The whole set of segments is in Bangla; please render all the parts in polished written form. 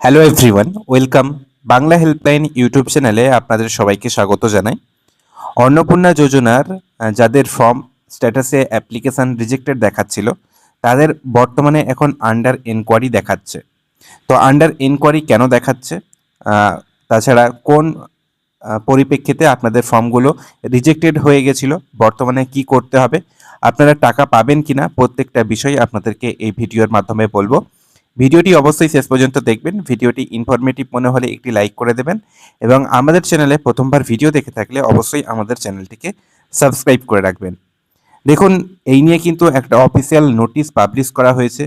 Hello everyone, welcome. Bangla helpline YouTube চ্যানেলে আপনাদের সবাইকে স্বাগত জানাই। অন্নপূর্ণা যোজনার যাদের ফর্ম স্ট্যাটাসে অ্যাপ্লিকেশান রিজেক্টেড দেখাচ্ছিল, তাদের বর্তমানে এখন আন্ডার এনকোয়ারি দেখাচ্ছে। তো আন্ডার এনকোয়ারি কেন দেখাচ্ছে, তাছাড়া কোন পরিপ্রেক্ষিতে আপনাদের ফর্মগুলো রিজেক্টেড হয়ে গেছিল, বর্তমানে কি করতে হবে, আপনারা টাকা পাবেন কিনা, প্রত্যেকটা বিষয় আপনাদেরকে এই ভিডিওর মাধ্যমে বলবো। ভিডিওটি অবশ্যই শেষ পর্যন্ত দেখবেন। ভিডিওটি ইনফরমেটিভ মনে হলে একটি লাইক করে দেবেন এবং আমাদের চ্যানেলে প্রথমবার ভিডিও দেখে থাকলে অবশ্যই আমাদের চ্যানেলটিকে সাবস্ক্রাইব করে রাখবেন। দেখুন, এই নিয়ে কিন্তু একটা অফিসিয়াল নোটিশ পাবলিশ করা হয়েছে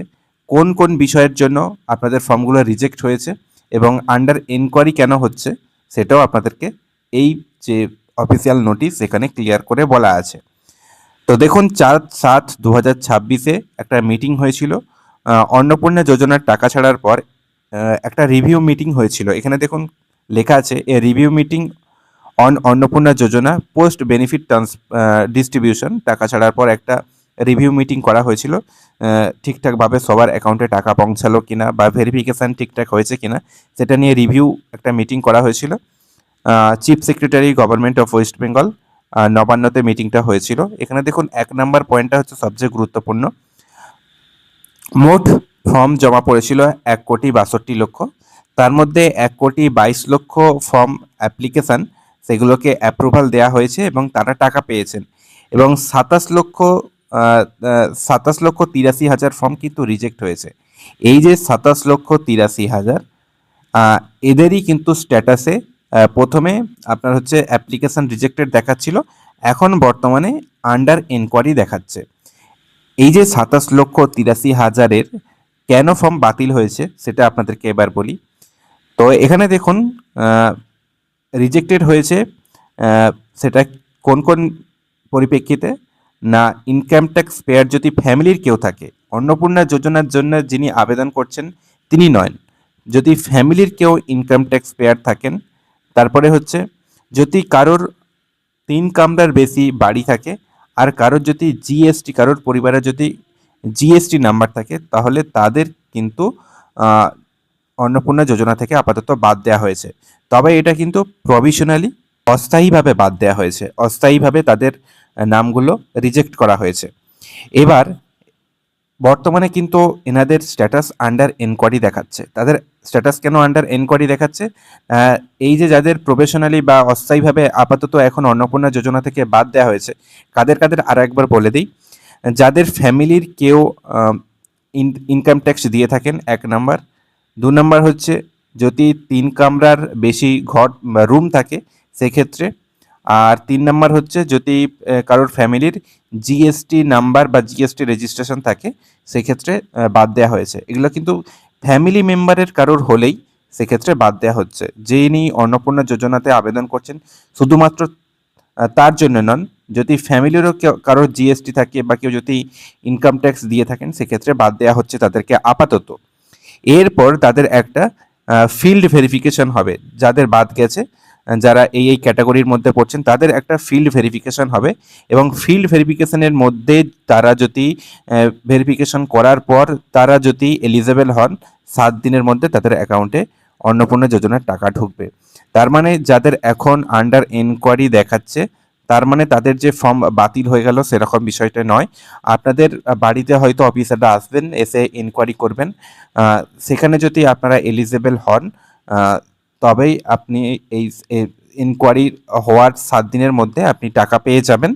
কোন কোন বিষয়ের জন্য আপনাদের ফর্মগুলো রিজেক্ট হয়েছে এবং আন্ডার এনকোয়ারি কেন হচ্ছে, সেটাও আপনাদেরকে এই যে অফিসিয়াল নোটিশ এখানে ক্লিয়ার করে বলা আছে। তো দেখুন, 4/7/2026 একটা মিটিং হয়েছিল। অন্নপূর্ণা যোজনার টাকা ছাড়ার পর একটা রিভিউ মিটিং হয়েছিল। এখানে দেখুন লেখা আছে, a review meeting on Annapurna Yojana post benefit distribution. টাকা ছাড়ার পর একটা রিভিউ মিটিং করা হয়েছিল, ঠিকঠাকভাবে সবার অ্যাকাউন্টে টাকা পৌঁছালো কিনা বা ভেরিফিকেশান ঠিকঠাক হয়েছে কিনা সেটা নিয়ে রিভিউ একটা মিটিং করা হয়েছিল। Chief secretary government of West Bengal, নবান্নতে মিটিংটা হয়েছিল। এখানে দেখুন 1 নম্বর পয়েন্টটা হচ্ছে সবচেয়ে গুরুত্বপূর্ণ। মোট ফর্ম জমা পড়েছিল 1,62,00,000। তার মধ্যে 1,22,00,000 ফর্ম অ্যাপ্লিকেশান, সেগুলোকে অ্যাপ্রুভাল দেওয়া হয়েছে এবং তারা টাকা পেয়েছেন। এবং 27,83,000 ফর্ম কিন্তু রিজেক্ট হয়েছে। এই যে 27,83,000, এদেরই কিন্তু স্ট্যাটাসে প্রথমে আপনার হচ্ছে অ্যাপ্লিকেশান রিজেক্টেড দেখাচ্ছিল, এখন বর্তমানে আন্ডার এনকোয়ারি দেখাচ্ছে। এই যে 27,83,000-এর কেন ফর্ম বাতিল হয়েছে সেটা আপনাদেরকে এবার বলি। তো এখানে দেখুন, রিজেক্টেড হয়েছে সেটা কোন কোন পরিপ্রেক্ষিতে না, ইনকাম ট্যাক্স পেয়ার যদি ফ্যামিলির কেউ থাকে, অন্নপূর্ণা যোজনার জন্য যিনি আবেদন করছেন তিনি নয়, যদি ফ্যামিলির কেউ ইনকাম ট্যাক্স পেয়ার থাকেন, তারপরে হচ্ছে যদি কারোর 3 কামরার বেশি বাড়ি থাকে, আর কারোর যদি জিএসটি, কারোর পরিবারে যদি জিএসটি নাম্বার থাকে, তাহলে তাদের কিন্তু অন্নপূর্ণা যোজনা থেকে আপাতত বাদ দেওয়া হয়েছে। তবে এটা কিন্তু প্রভিশনালি, অস্থায়ীভাবে বাদ দেওয়া হয়েছে, অস্থায়ীভাবে তাদের নামগুলো রিজেক্ট করা হয়েছে। এবার বর্তমানে কিন্তু এনাদের স্ট্যাটাস আন্ডার এনকোয়ারি দেখাচ্ছে। তাদের স্ট্যাটাস কেন আন্ডার এনকোয়ারি দেখাচ্ছে, এই যে যাদের প্রফেশনালি বা অস্থায়ীভাবে আপাতত এখন অন্নপূর্ণা যোজনা থেকে বাদ দেওয়া হয়েছে, কাদের কাদের আরও একবার বলে দিই। যাদের ফ্যামিলির কেউ ইনকাম ট্যাক্স দিয়ে থাকেন, 1 নাম্বার। 2 নাম্বার হচ্ছে যদি 3 কামরার বেশি ঘর বা রুম থাকে সেক্ষেত্রে। আর 3 নাম্বার হচ্ছে যদি কারোর ফ্যামিলির জিএসটি নাম্বার বা জিএসটি রেজিস্ট্রেশন থাকে, সেক্ষেত্রে বাদ দেওয়া হয়েছে। এগুলো কিন্তু ফ্যামিলি মেম্বারের কারোর হলেই সেক্ষেত্রে বাদ দেওয়া হচ্ছে। যিনি অন্নপূর্ণা যোজনাতে আবেদন করছেন শুধুমাত্র তার জন্য নন, যদি ফ্যামিলিরও কেউ কারোর জিএসটি থাকে বা কেউ যদি ইনকাম ট্যাক্স দিয়ে থাকেন, সেক্ষেত্রে বাদ দেওয়া হচ্ছে তাদেরকে আপাতত। এরপর তাদের একটা ফিল্ড ভেরিফিকেশন হবে, যাদের বাদ গেছে, যারা এই ক্যাটাগরির মধ্যে পড়ছেন তাদের একটা ফিল্ড ভেরিফিকেশন হবে এবং ফিল্ড ভেরিফিকেশনের মধ্যে তারা যদি ভেরিফিকেশন করার পর তারা যদি এলিজেবল হন, 7 দিনের মধ্যে তাদের অ্যাকাউন্টে অন্নপূর্ণা যোজনার টাকা ঢুকবে। তার মানে যাদের এখন আন্ডার এনকোয়ারি দেখাচ্ছে, তার মানে তাদের যে ফর্ম বাতিল হয়ে গেল সেরকম বিষয়টা নয়। আপনাদের বাড়িতে হয়তো অফিসাররা আসবেন, এসে এনকোয়ারি করবেন। সেখানে যদি আপনারা এলিজেবল হন, তবেই আপনি এই এনকোয়ারি হওয়ার 7 দিনের মধ্যে আপনি টাকা পেয়ে যাবেন।